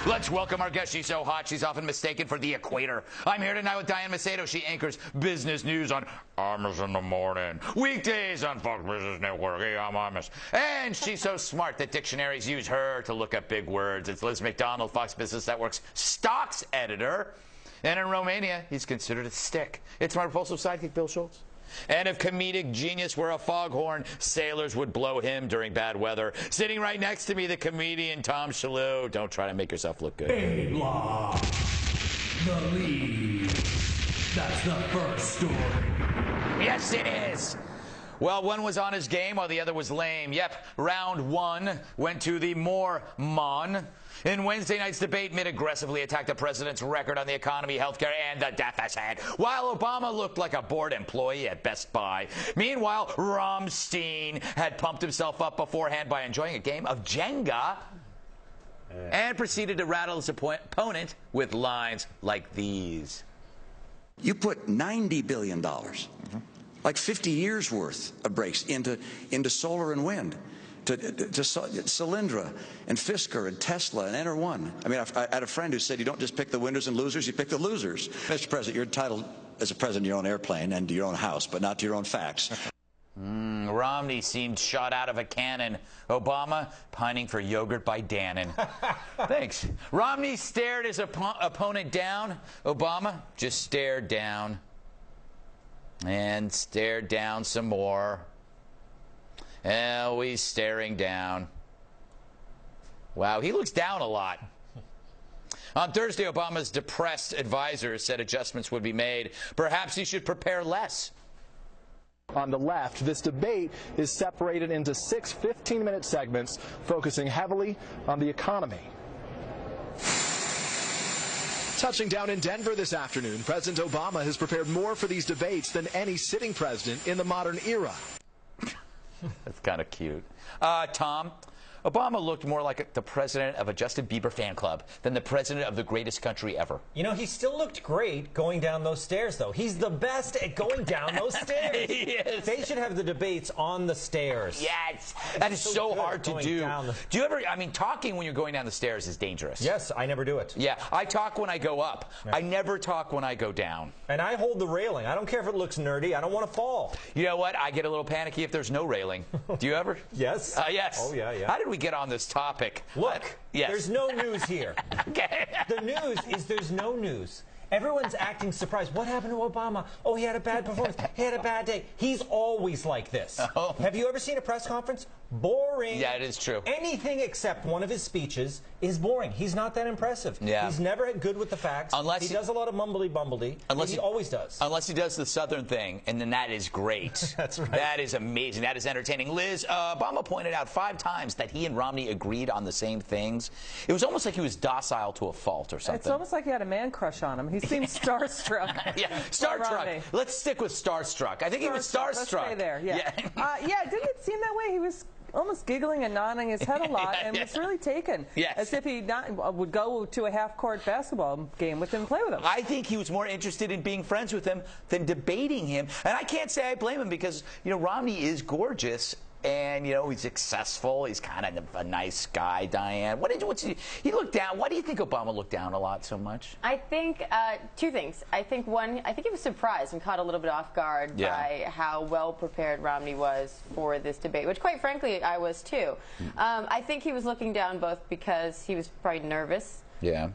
Let's welcome our guest. She's so hot, she's often mistaken for the equator. I'm here tonight with Diane Macedo. She anchors business news on Armas in the Morning. Weekdays on Fox Business Network. Hey, I'm Armas. And she's so smart that dictionaries use her to look up big words. It's Liz McDonald, Fox Business Network's stocks editor. And in Romania, he's considered a stick. It's my repulsive sidekick, Bill Schultz. And if comedic genius were a foghorn, sailors would blow him during bad weather. Sitting right next to me, the comedian Tom Shalhoub. Don't try to make yourself look good. A block. The lead. That's the first story. Yes, it is. Well, one was on his game while the other was lame. Yep, round one went to the Mon. In Wednesday night's debate, Mitt aggressively attacked the president's record on the economy, healthcare, and the deficit, while Obama looked like a bored employee at Best Buy. Meanwhile, Rammstein had pumped himself up beforehand by enjoying a game of Jenga and proceeded to rattle his opponent with lines like these. You put $90 billion, like 50 years worth of breaks into solar and wind. To Solyndra and Fisker and Tesla and Enter One. I mean, I had a friend who said you don't just pick the winners and losers, you pick the losers. Mr. President, you're entitled as a president to your own airplane and to your own house, but not to your own facts. Romney seemed shot out of a cannon. Obama pining for yogurt by Dannon. Thanks. Romney stared his opponent down. Obama just stared down. And stared down some more. He's staring down. Wow, he looks down a lot. On Thursday, Obama's depressed advisors said adjustments would be made. Perhaps he should prepare less. On the left, this debate is separated into 6 15-minute segments focusing heavily on the economy. Touching down in Denver this afternoon, President Obama has prepared more for these debates than any sitting president in the modern era. That's kind of cute. Tom, Obama looked more like the president of a Justin Bieber fan club than the president of the greatest country ever. You know, he still looked great going down those stairs, though. He's the best at going down those stairs. He is. They should have the debates on the stairs. Yes. That is so hard to do. Do you ever, I mean, talking when you're going down the stairs is dangerous. Yes, I never do it. Yeah, I talk when I go up. Yeah. I never talk when I go down. And I hold the railing. I don't care if it looks nerdy. I don't want to fall. You know what? I get a little panicky if there's no railing. Do you ever? Yes. Yes. Oh, yeah, yeah. How did we get on this topic? Look, yes. There's no news here. Okay. The news is there's no news. Everyone's acting surprised. What happened to Obama? Oh, he had a bad performance. He had a bad day. He's always like this. Oh. Have you ever seen a press conference? Boring. Yeah, it is true. Anything except one of his speeches is boring. He's not that impressive. Yeah. He's never good with the facts. Unless he does a lot of mumbly-bumbly. Unless he always does. Unless he does the Southern thing, and then that is great. That's right. That is amazing. That is entertaining. Liz, Obama pointed out 5 times that he and Romney agreed on the same things. It was almost like he was docile to a fault or something. It's almost like he had a man crush on him. He seemed starstruck. Yeah, starstruck. Let's stick with starstruck. I think he was starstruck. Let's stay there. Yeah. Yeah. Didn't it seem that way? He was almost giggling and nodding his head a lot, and was really taken. Yes. As if he would go to a half-court basketball game with him and play with him. I think he was more interested in being friends with him than debating him. And I can't say I blame him because, you know, Romney is gorgeous. And, you know, he's successful. He's kind of a nice guy, Diane. He looked down. Why do you think Obama looked down a lot so much? I think 2 things. I think one, I think he was surprised and caught a little bit off guard by how well prepared Romney was for this debate, which quite frankly I was too. I think he was looking down both because he was probably nervous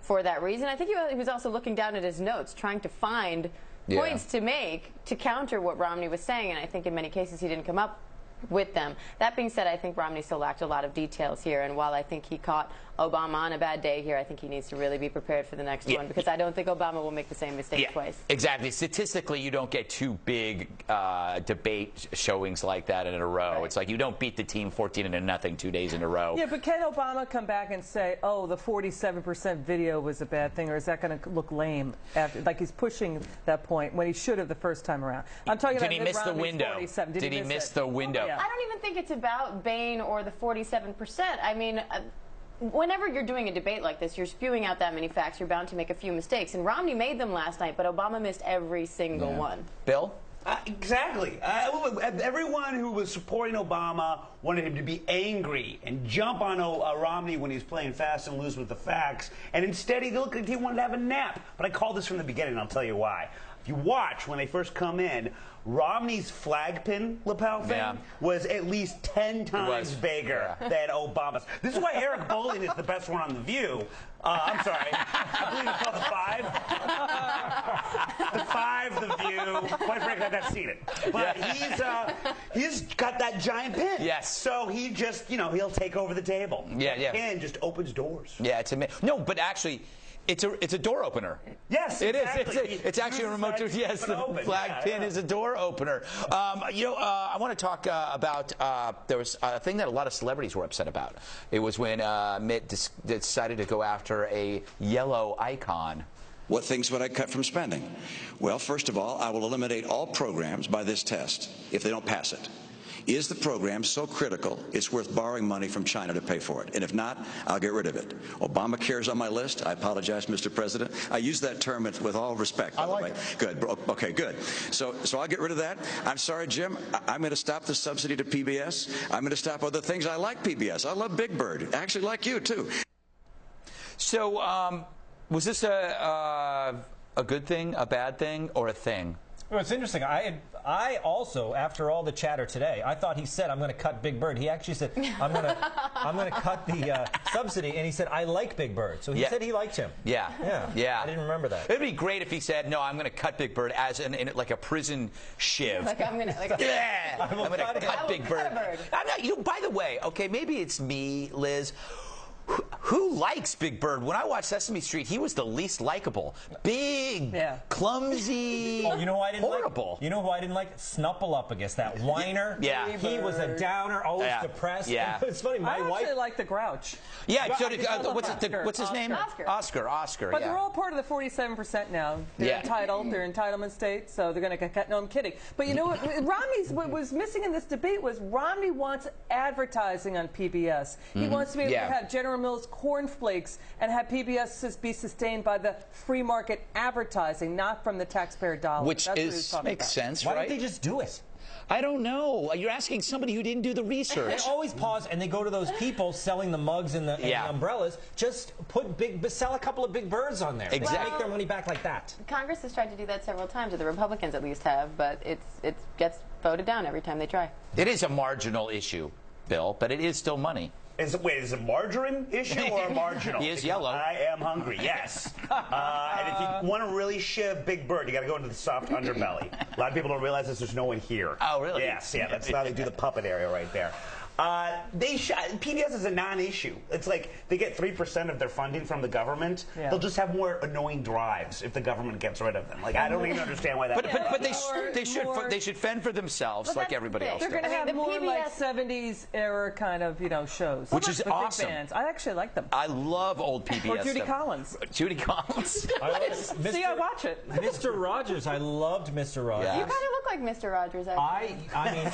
for that reason. I think he was also looking down at his notes, trying to find points to make to counter what Romney was saying, and I think in many cases he didn't come up with them. That being said, I think Romney still lacked a lot of details here, and while I think he caught Obama on a bad day here, I think he needs to really be prepared for the next one, because I don't think Obama will make the same mistake twice. Exactly. Statistically, you don't get 2 big debate showings like that in a row. Right. It's like you don't beat the team 14-0 2 days in a row. Yeah, but can Obama come back and say, oh, the 47% video was a bad thing, or is that going to look lame? After, like he's pushing that point when he should have the first time around. I'm talking about Did he miss the window? Did he miss the window? I don't even think it's about Bain or the 47%. I mean, whenever you're doing a debate like this, you're spewing out that many facts, you're bound to make a few mistakes. And Romney made them last night, but Obama missed every single one. Bill? Exactly. Everyone who was supporting Obama wanted him to be angry and jump on Romney when he's playing fast and loose with the facts. And instead, he looked like he wanted to have a nap. But I called this from the beginning, and I'll tell you why. If you watch when they first come in, Romney's flag pin lapel thing was at least 10 times bigger than Obama's. This is why Eric Bolling is the best one on The View. I'm sorry. I believe it's called The Five. The View. Quite frankly, I've not seen it. But he's got that giant pin. Yes. So he just, he'll take over the table. Yeah, yeah. And just opens doors. Yeah, it's amazing. No, but actually, it's a door opener. Yes, it exactly. is. It's actually a remote door. Yes, the flag pin is a door opener. I want to talk about there was a thing that a lot of celebrities were upset about. It was when Mitt decided to go after a yellow icon. What things would I cut from spending? Well, first of all, I will eliminate all programs by this test if they don't pass it. Is the program so critical it's worth borrowing money from China to pay for it? And if not, I'll get rid of it. Obamacare is on my list. I apologize, Mr. President. I use that term with all respect, by the way. Good. Okay, good. So I'll get rid of that. I'm sorry, Jim. I'm going to stop the subsidy to PBS. I'm going to stop other things. I like PBS. I love Big Bird. I actually like you, too. So was this a good thing, a bad thing, or a thing? Well, it's interesting. I also, after all the chatter today, I thought he said, I'm going to cut Big Bird. He actually said, I'm going to cut the subsidy, and he said, I like Big Bird. So he said he liked him. Yeah. I didn't remember that. It'd be great if he said, no, I'm going to cut Big Bird as like a prison shiv. Like I'm going to I'm going to cut Big Bird. I'm not, by the way, okay, maybe it's me, Liz. Who likes Big Bird? When I watched Sesame Street, he was the least likable. Big, clumsy, you know who I didn't horrible. Like? You know who I didn't like? Snuffleupagus, that whiner. Yeah. He was a downer, always depressed. Yeah. It's funny, my wife... I actually like the Grouch. Yeah, so did, what's his name? Oscar. But they're all part of the 47% now. They're entitled. They're entitlement states, so they're going to get cut. No, I'm kidding. But you know what? What was missing in this debate was Romney wants advertising on PBS. He wants to be able to have General Mills cornflakes and have PBS be sustained by the free market advertising, not from the taxpayer dollars. Which makes sense, right? Why don't they just do it? I don't know. You're asking somebody who didn't do the research. They always pause and they go to those people selling the mugs and the umbrellas. Just sell a couple of Big Birds on there. Exactly. Make their money back like that. Congress has tried to do that several times, or the Republicans at least have, but it gets voted down every time they try. It is a marginal issue, Bill, but it is still money. Is it a margarine issue or a marginal? He is yellow. I am hungry, yes. And if you want to really shiv Big Bird, you got to go into the soft underbelly. A lot of people don't realize this. There's no one here. Oh, really? Yes, yeah. That's how they do the puppet area right there. PBS is a non-issue. It's like they get 3% of their funding from the government. Yeah. They'll just have more annoying drives if the government gets rid of them. Like I don't even understand why that. But they should fend for themselves like everybody else. They're going to have more PBS... like 70s era kind of shows, which is awesome. Big bands. I actually like them. I love old PBS. Or Judy Collins. Judy Collins. See, I watch it. Mr. Rogers. I loved Mr. Rogers. You kind of look like Mr. Rogers. Actually. I mean,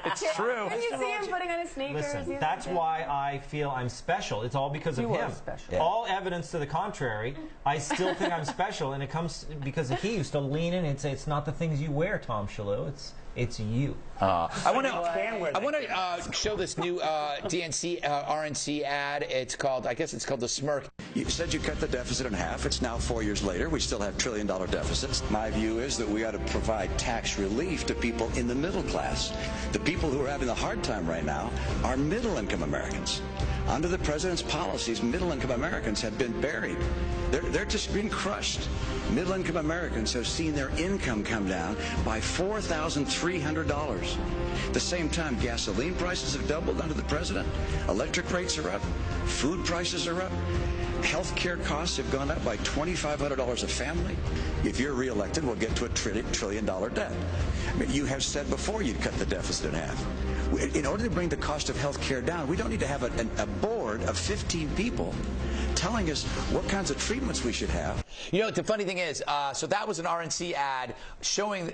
it's true. When you see him putting on his sneakers. Listen, that's why I feel I'm special. It's all because of him. All evidence to the contrary, I still think I'm special, and it comes because he used to lean in and say, "It's not the things you wear, Tom Shalhoub. It's you." I want to show this new DNC RNC ad. It's called, I guess it's called The Smirk. You said you cut the deficit in half. It's now 4 years later. We still have trillion-dollar deficits. My view is that we ought to provide tax relief to people in the middle class. The people who are having a hard time right now are middle-income Americans. Under the president's policies, middle-income Americans have been buried. They're just being crushed. Middle-income Americans have seen their income come down by $4,300. At the same time, gasoline prices have doubled under the president. Electric rates are up. Food prices are up. Health care costs have gone up by $2,500 a family. If you're reelected, we'll get to a $1 trillion debt. I mean, you have said before you'd cut the deficit in half. In order to bring the cost of health care down, we don't need to have a board of 15 people telling us what kinds of treatments we should have. You know, the funny thing is, so that was an RNC ad showing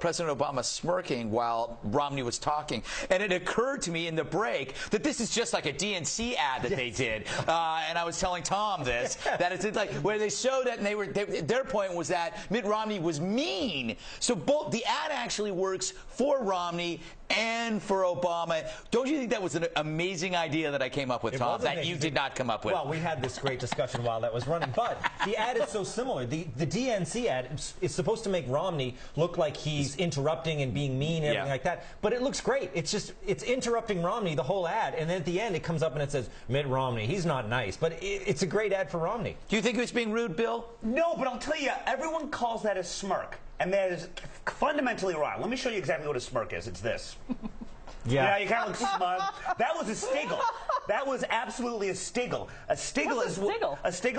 President Obama smirking while Romney was talking. And it occurred to me in the break that this is just like a DNC ad that they did. And I was telling Tom this, that it's like where they showed it, and their point was that Mitt Romney was mean. So both the ad actually works for Romney and for Obama. Don't you think that was an amazing idea that I came up with, Tom, that you did not come up with? Well, we had this great discussion while that was running, but the ad is so similar. The DNC ad is supposed to make Romney look like he's interrupting and being mean and everything like that, but it looks great. It's interrupting Romney, the whole ad, and then at the end it comes up and it says, Mitt Romney, he's not nice, but it's a great ad for Romney. Do you think he was being rude, Bill? No, but I'll tell you, everyone calls that a smirk. And that is fundamentally wrong. Let me show you exactly what a smirk is. It's this. Yeah, you kind of look smug. That was a stiggle. That was absolutely a stiggle. A stiggle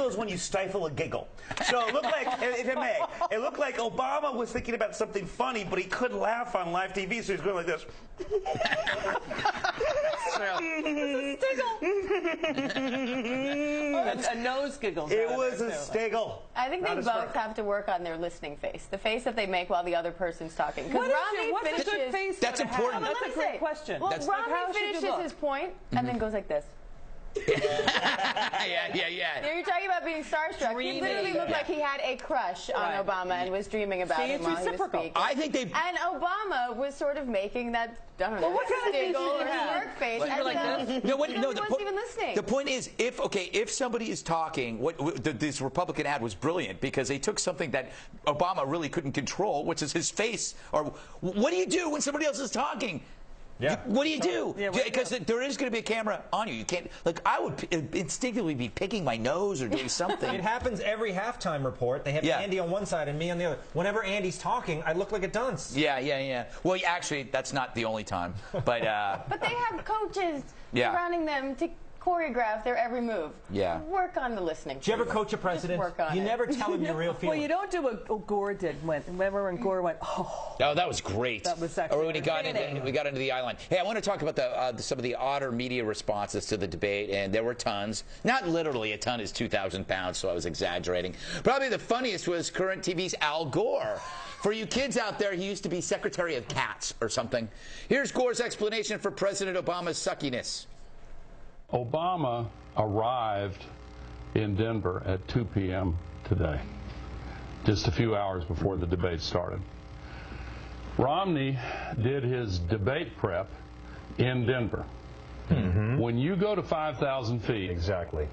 is when you stifle a giggle. So it looked like, if it may, it looked like Obama was thinking about something funny, but he couldn't laugh on live TV, so he's going like this. A nose giggle. It was a stiggle. I think they both have to work on their listening face, the face that they make while the other person's talking. Because Romney what's a good face? That's important. That's a great question. Well, Romney finishes his point and then goes like this. Yeah. You're talking about being starstruck. Dreaming. He literally looked like he had a crush on Obama and was dreaming about him while he was speaking. I think they. And Obama was sort of making that, I don't know, stiggle or smirk face. Well, like this? No, wasn't even listening. The point is, if somebody is talking, this Republican ad was brilliant because they took something that Obama really couldn't control, which is his face. Or what do you do when somebody else is talking? Yeah. What do you do? Because there is going to be a camera on you. You can't. Like, I would instinctively be picking my nose or doing something. It happens every halftime report. They have Andy on one side and me on the other. Whenever Andy's talking, I look like a dunce. Yeah. Well, actually, that's not the only time. But but they have coaches surrounding them to choreograph their every move. Yeah. Work on the listening. Do you ever coach a president? Work on you never tell him your real feelings. Well, you don't do what Gore did. Remember when Gore went, oh, that was great. That was actually when we got into the island. Hey, I want to talk about some of the odder media responses to the debate, and there were tons. Not literally a ton is 2,000 pounds, so I was exaggerating. Probably the funniest was current TV's Al Gore. For you kids out there, he used to be Secretary of Cats or something. Here's Gore's explanation for President Obama's suckiness. Obama arrived in Denver at 2 p.m. today, just a few hours before the debate started. Romney did his debate prep in Denver. Mm-hmm. When you go to 5,000 feet, exactly,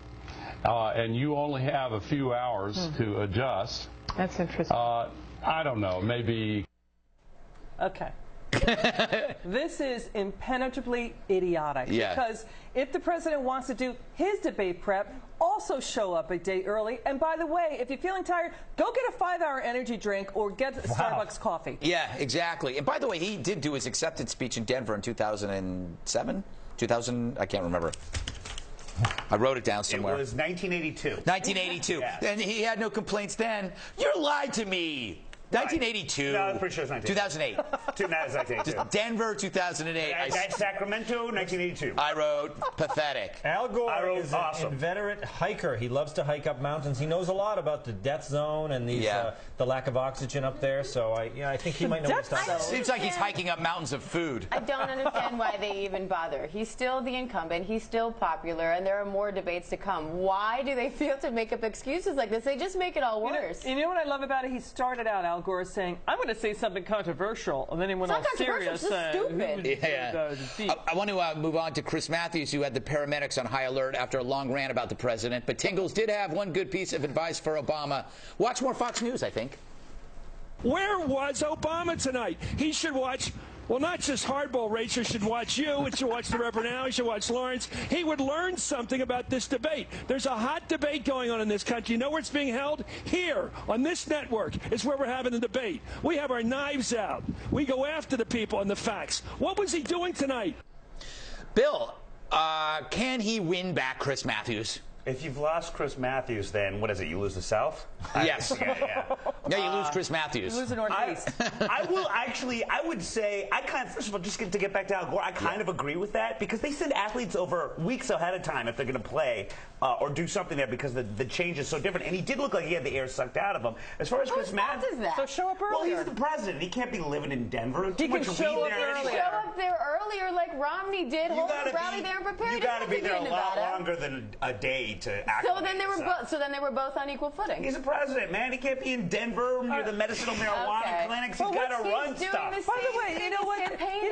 and you only have a few hours to adjust. That's interesting. I don't know, maybe. Okay. This is impenetrably idiotic. Yeah. Because if the president wants to do his debate prep, also show up a day early. And by the way, if you're feeling tired, go get a 5-hour energy drink or get Starbucks coffee. Yeah, exactly. And by the way, he did do his acceptance speech in Denver in 2007? 2000? I can't remember. I wrote it down somewhere. It was 1982. 1982. Yeah. And he had no complaints then. You lied to me. 1982. No, I'm pretty sure it's 2008. 2008. Denver, 2008. Sacramento, 1982. I wrote pathetic. Al Gore is an inveterate hiker. He loves to hike up mountains. He knows a lot about the death zone and the lack of oxygen up there. So I think he might know what he's talking about. Seems like he's hiking up mountains of food. I don't understand why they even bother. He's still the incumbent. He's still popular, and there are more debates to come. Why do they feel to make up excuses like this? They just make it all worse. You know what I love about it? He started out, Al Gore, saying, I'm going to say something controversial, and then he went all serious. Stupid. I want to move on to Chris Matthews, who had the paramedics on high alert after a long rant about the president. But Tingles did have one good piece of advice for Obama. Watch more Fox News, I think. Where was Obama tonight? He should watch. Well, not just hardball racers should watch you. It should watch the Reverend Al. He should watch Lawrence. He would learn something about this debate. There's a hot debate going on in this country. You know where it's being held? Here, on this network, is where we're having the debate. We have our knives out. We go after the people and the facts. What was he doing tonight? Bill, can he win back Chris Matthews? If you've lost Chris Matthews, then what is it? You lose the South? Yes. Yeah, you lose Chris Matthews. You lose the Northeast. I would say, first of all, just to get back to Al Gore, I kind of agree with that because they send athletes over weeks ahead of time if they're going to play or do something there because the change is so different. And he did look like he had the air sucked out of him. As far as Chris Matthews, so show up earlier. Well, he's the president. He can't be living in Denver. He can show up there earlier like Romney did. Hold the rally there and prepare. You got to be there a lot longer than a day to act. So then they were both on equal footing. He's a president, man. He can't be in Denver near the medicinal marijuana clinics. He's got to run stuff. By the way, you know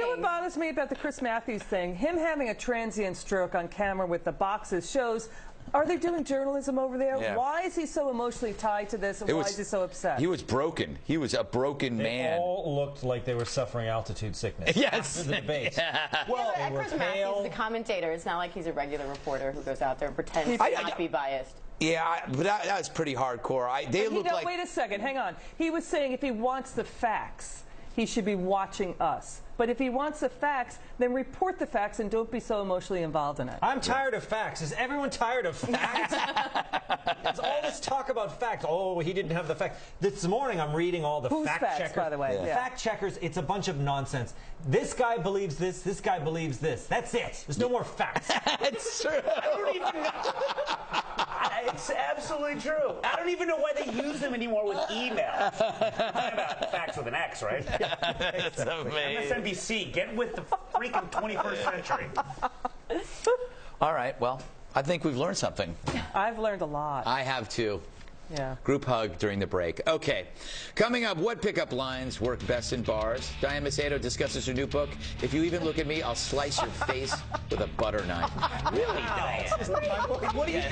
what bothers me about the Chris Matthews thing? Him having a transient stroke on camera with the boxes shows. Are they doing journalism over there? Yeah. Why is he so emotionally tied to this, and why is he so upset? He was broken. He was a broken man. They all looked like they were suffering altitude sickness. Yes. After the debate. Well, Chris Matthews, the commentator, it's not like he's a regular reporter who goes out there and pretends to not be biased. Yeah, but that was pretty hardcore. Wait a second. Hang on. He was saying if he wants the facts, he should be watching us. But if he wants the facts, then report the facts and don't be so emotionally involved in it. I'm tired of facts. Is everyone tired of facts? It's all this talk about facts. Oh, he didn't have the facts. This morning I'm reading all the fact checkers. By the way? Yeah. Fact checkers, it's a bunch of nonsense. This guy believes this guy believes this. That's it. There's no more facts. It's true. I don't even know. It's absolutely true. I don't even know why they use them anymore with email. I'm talking about facts with an X, right? That's amazing. MSNBC, get with the freaking 21st century. All right, well, I think we've learned something. I've learned a lot. I have too. Yeah. Group hug during the break. Okay. Coming up, what pickup lines work best in bars? Diane Macedo discusses her new book. If you even look at me, I'll slice your face with a butter knife. Really, Diane? What do you